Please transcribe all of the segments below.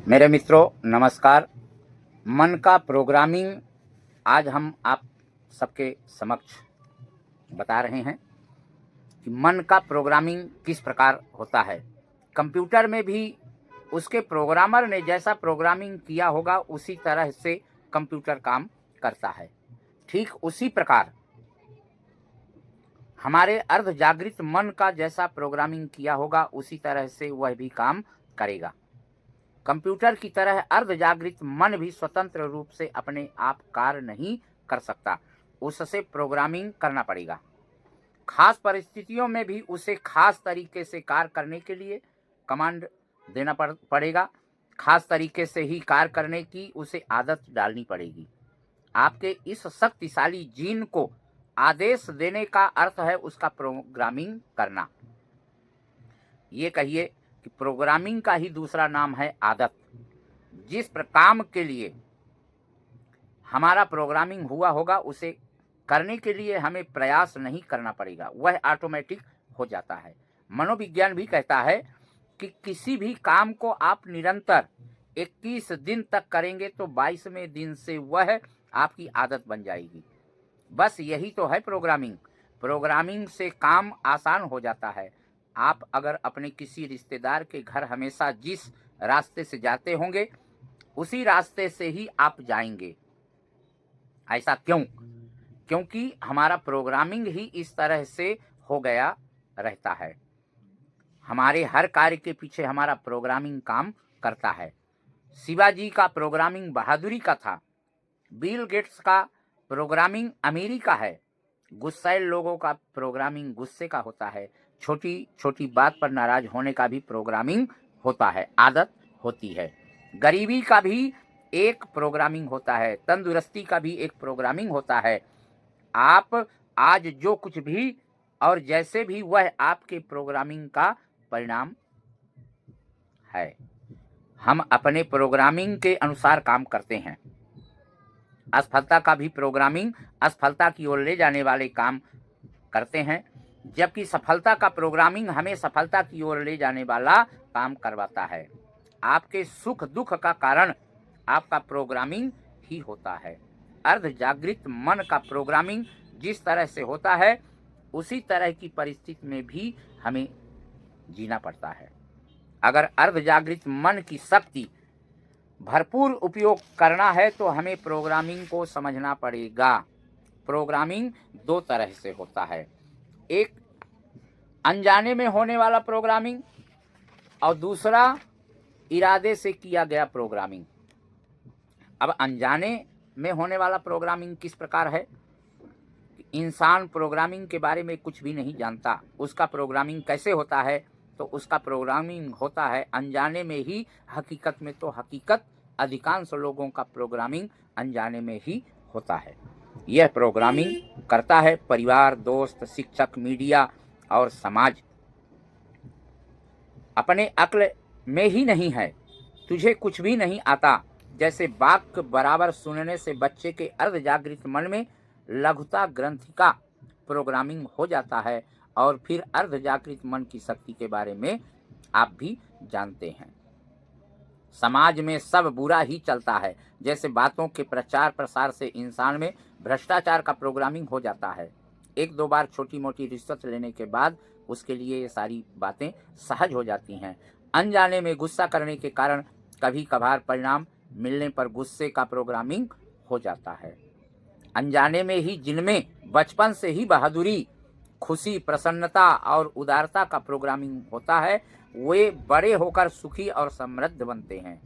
मेरे मित्रों नमस्कार। मन का प्रोग्रामिंग आज हम आप सबके समक्ष बता रहे हैं कि मन का प्रोग्रामिंग किस प्रकार होता है। कंप्यूटर में भी उसके प्रोग्रामर ने जैसा प्रोग्रामिंग किया होगा उसी तरह से कंप्यूटर काम करता है। ठीक उसी प्रकार हमारे अर्ध जागृत मन का जैसा प्रोग्रामिंग किया होगा उसी तरह से वह भी काम करेगा। कंप्यूटर की तरह अर्ध जागृत मन भी स्वतंत्र रूप से अपने आप कार्य नहीं कर सकता, उससे प्रोग्रामिंग करना पड़ेगा। खास परिस्थितियों में भी उसे खास तरीके से कार्य करने के लिए कमांड देना पड़ेगा। खास तरीके से ही कार्य करने की उसे आदत डालनी पड़ेगी। आपके इस शक्तिशाली जीन को आदेश देने का अर्थ है उसका प्रोग्रामिंग करना। ये कहिए कि प्रोग्रामिंग का ही दूसरा नाम है आदत। जिस काम के लिए हमारा प्रोग्रामिंग हुआ होगा उसे करने के लिए हमें प्रयास नहीं करना पड़ेगा, वह ऑटोमेटिक हो जाता है। मनोविज्ञान भी कहता है कि किसी भी काम को आप निरंतर 21 दिन तक करेंगे तो 22वें दिन से वह आपकी आदत बन जाएगी। बस यही तो है प्रोग्रामिंग। प्रोग्रामिंग से काम आसान हो जाता है। आप अगर अपने किसी रिश्तेदार के घर हमेशा जिस रास्ते से जाते होंगे उसी रास्ते से ही आप जाएंगे। ऐसा क्यों? क्योंकि हमारा प्रोग्रामिंग ही इस तरह से हो गया रहता है। हमारे हर कार्य के पीछे हमारा प्रोग्रामिंग काम करता है। शिवाजी का प्रोग्रामिंग बहादुरी का था। बिल गेट्स का प्रोग्रामिंग अमीरी का है। गुस्सैल लोगों का प्रोग्रामिंग गुस्से का होता है। छोटी छोटी बात पर नाराज होने का भी प्रोग्रामिंग होता है, आदत होती है। गरीबी का भी एक प्रोग्रामिंग होता है। तंदुरुस्ती का भी एक प्रोग्रामिंग होता है। आप आज जो कुछ भी और जैसे भी वह आपके प्रोग्रामिंग का परिणाम है। हम अपने प्रोग्रामिंग के अनुसार काम करते हैं। असफलता का भी प्रोग्रामिंग असफलता की ओर ले जाने वाले काम करते हैं, जबकि सफलता का प्रोग्रामिंग हमें सफलता की ओर ले जाने वाला काम करवाता है। आपके सुख दुख का कारण आपका प्रोग्रामिंग ही होता है। अर्ध जागृत मन का प्रोग्रामिंग जिस तरह से होता है उसी तरह की परिस्थिति में भी हमें जीना पड़ता है। अगर अर्ध जागृत मन की शक्ति भरपूर उपयोग करना है तो हमें प्रोग्रामिंग को समझना पड़ेगा। प्रोग्रामिंग दो तरह से होता है, एक अनजाने में होने वाला प्रोग्रामिंग और दूसरा इरादे से किया गया प्रोग्रामिंग। अब अनजाने में होने वाला प्रोग्रामिंग किस प्रकार है? इंसान प्रोग्रामिंग के बारे में कुछ भी नहीं जानता, उसका प्रोग्रामिंग कैसे होता है? तो उसका प्रोग्रामिंग होता है अनजाने में ही। हकीकत में तो हकीकत अधिकांश लोगों का प्रोग्रामिंग अनजाने में ही होता है। यह प्रोग्रामिंग करता है परिवार, दोस्त, शिक्षक, मीडिया और समाज। अपने अक्ल में ही नहीं है। तुझे कुछ भी नहीं आता जैसे वाक्य बराबर सुनने से बच्चे के अर्ध जागृत मन में लघुता ग्रंथि का प्रोग्रामिंग हो जाता है और फिर अर्ध जागृत मन की शक्ति के बारे में आप भी जानते हैं। समाज में सब बुरा ही चलता है। जैसे बातों के प्रचार प्रसार से इंसान में भ्रष्टाचार का प्रोग्रामिंग हो जाता है। एक दो बार छोटी मोटी रिश्वत लेने के बाद उसके लिए ये सारी बातें सहज हो जाती हैं। अनजाने में गुस्सा करने के कारण कभी कभार परिणाम मिलने पर गुस्से का प्रोग्रामिंग हो जाता है। अनजाने में ही जिनमें बचपन से ही बहादुरी, खुशी, प्रसन्नता और उदारता का प्रोग्रामिंग होता है वे बड़े होकर सुखी और समृद्ध बनते हैं।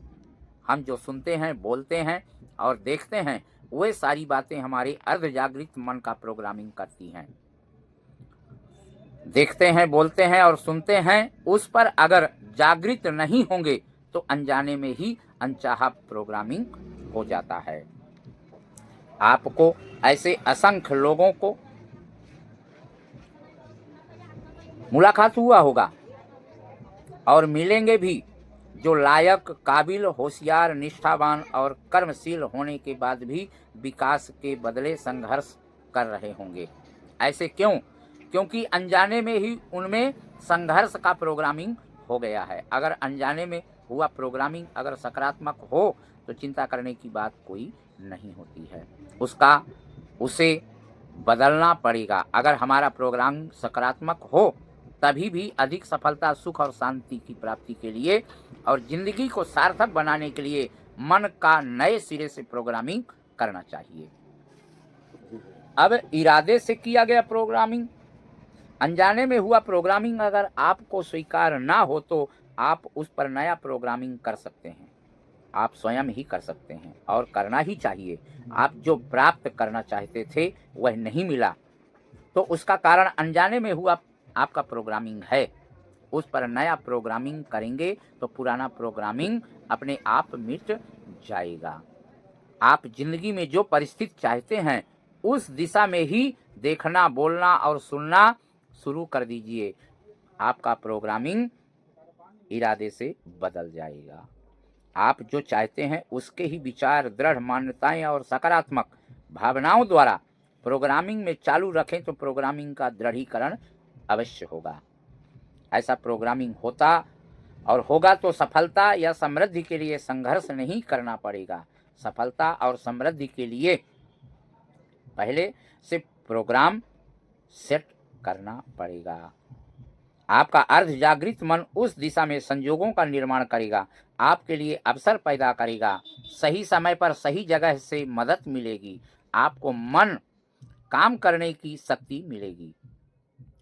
हम जो सुनते हैं, बोलते हैं और देखते हैं वे सारी बातें हमारे अर्ध जागृत मन का प्रोग्रामिंग करती हैं। देखते हैं, बोलते हैं और सुनते हैं, उस पर अगर जागृत नहीं होंगे तो अनजाने में ही अनचाहा प्रोग्रामिंग हो जाता है। आपको ऐसे असंख्य लोगों को मुलाकात हुआ होगा और मिलेंगे भी जो लायक, काबिल, होशियार, निष्ठावान और कर्मशील होने के बाद भी विकास के बदले संघर्ष कर रहे होंगे। ऐसे क्यों? क्योंकि अनजाने में ही उनमें संघर्ष का प्रोग्रामिंग हो गया है। अगर अनजाने में हुआ प्रोग्रामिंग अगर सकारात्मक हो तो चिंता करने की बात कोई नहीं होती है, उसे बदलना पड़ेगा। अगर हमारा प्रोग्राम सकारात्मक हो तभी भी अधिक सफलता, सुख और शांति की प्राप्ति के लिए और जिंदगी को सार्थक बनाने के लिए मन का नए सिरे से प्रोग्रामिंग करना चाहिए। अब इरादे से किया गया प्रोग्रामिंग, अनजाने में हुआ प्रोग्रामिंग अगर आपको स्वीकार ना हो तो आप उस पर नया प्रोग्रामिंग कर सकते हैं। आप स्वयं ही कर सकते हैं और करना ही चाहिए। आप जो प्राप्त करना चाहते थे वह नहीं मिला तो उसका कारण अनजाने में हुआ आपका प्रोग्रामिंग है। उस पर नया प्रोग्रामिंग करेंगे तो पुराना प्रोग्रामिंग अपने आप मिट जाएगा। आप जिंदगी में जो परिस्थिति चाहते हैं उस दिशा में ही देखना, बोलना और सुनना शुरू कर दीजिए। आपका प्रोग्रामिंग इरादे से बदल जाएगा। आप जो चाहते हैं उसके ही विचार, दृढ़ मान्यताएं और सकारात्मक भावनाओं द्वारा प्रोग्रामिंग में चालू रखें तो प्रोग्रामिंग का दृढ़ीकरण अवश्य होगा। ऐसा प्रोग्रामिंग होगा तो सफलता या समृद्धि के लिए संघर्ष नहीं करना पड़ेगा। सफलता और समृद्धि के लिए पहले से प्रोग्राम सेट करना पड़ेगा। आपका अर्ध जागृत मन उस दिशा में संजोगों का निर्माण करेगा, आपके लिए अवसर पैदा करेगा, सही समय पर सही जगह से मदद मिलेगी, आपको मन काम करने की शक्ति मिलेगी।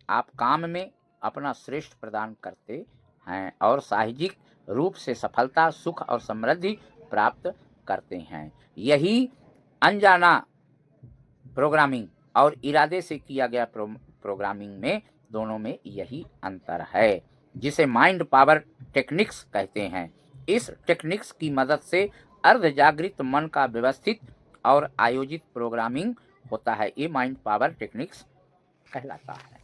आप काम में अपना श्रेष्ठ प्रदान करते हैं और साहजिक रूप से सफलता, सुख और समृद्धि प्राप्त करते हैं। यही अनजाना प्रोग्रामिंग और इरादे से किया गया प्रोग्रामिंग में दोनों में यही अंतर है, जिसे माइंड पावर टेक्निक्स कहते हैं। इस टेक्निक्स की मदद से अर्ध जागृत मन का व्यवस्थित और आयोजित प्रोग्रामिंग होता है। ये माइंड पावर टेक्निक्स कहलाता है।